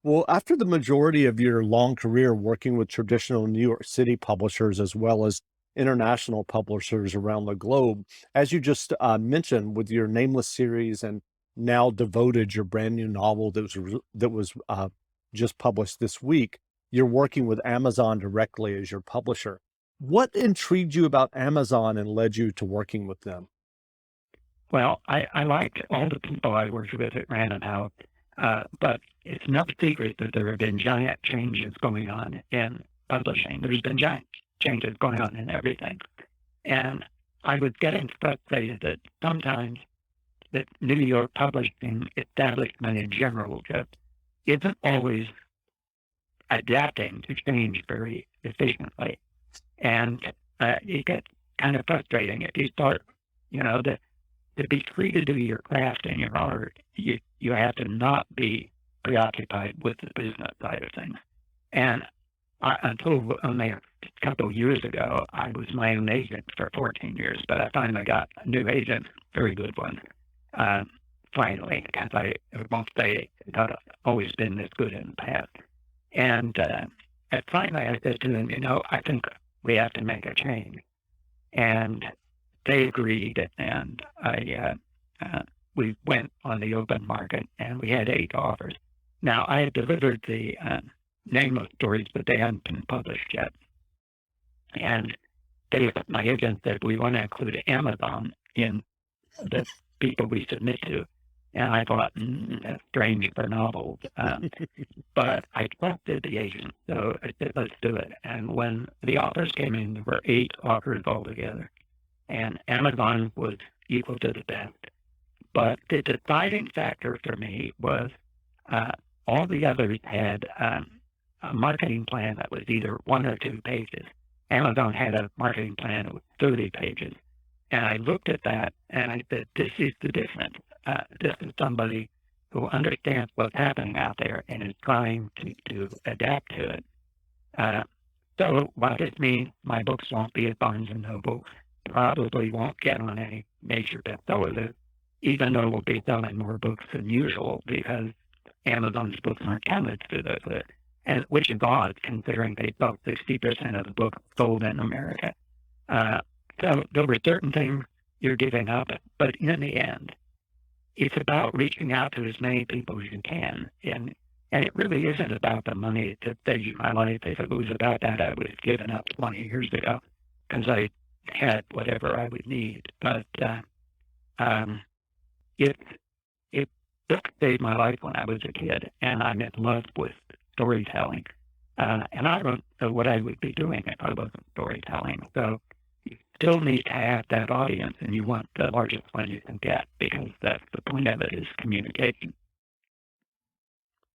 Well, after the majority of your long career working with traditional New York City publishers as well as international publishers around the globe, as you just mentioned with your Nameless series and now Devoted, your brand new novel that was just published this week, you're working with Amazon directly as your publisher. What intrigued you about Amazon and led you to working with them? Well, I liked all the people I worked with at Random House, but it's no secret that there have been giant changes going on in publishing. There's been giant changes going on in everything. And I was getting frustrated that sometimes that New York publishing establishment in general just isn't always adapting to change very efficiently. And it gets kind of frustrating if you start, you know, to be free to do your craft and your art, you have to not be preoccupied with the business side of things. And until only a couple of years ago, I was my own agent for 14 years, but I finally got a new agent, very good one, uh, finally, because I won't say it's not always been this good in the past. And finally, I said to them, I think we have to make a change. And they agreed, and we went on the open market, and we had 8 offers. Now, I had delivered the Nameless stories, but they hadn't been published yet. And my agent said, we want to include Amazon in the people we submit to. And I thought, that's strange for novels. But I trusted the agent, so I said, let's do it. And when the offers came in, there were 8 offers altogether. And Amazon was equal to the best. But the deciding factor for me was all the others had a marketing plan that was either 1 or 2 pages. Amazon had a marketing plan that was 30 pages. And I looked at that and I said, this is the difference. This is somebody who understands what's happening out there and is trying to adapt to it. So while this means my books won't be at Barnes & Noble, probably won't get on any major bestseller list, even though we'll be selling more books than usual because Amazon's books aren't counted through those lists, and which is odd considering they sell 60% of the books sold in America. So there were certain things you're giving up, but in the end, it's about reaching out to as many people as you can. And it really isn't about the money to save my life. If it was about that, I would have given up 20 years ago because I had whatever I would need. But it just saved my life when I was a kid, and I'm in love with storytelling. And I don't know what I would be doing if I wasn't storytelling. So you still need to have that audience, and you want the largest one you can get because that's the point of it is communication.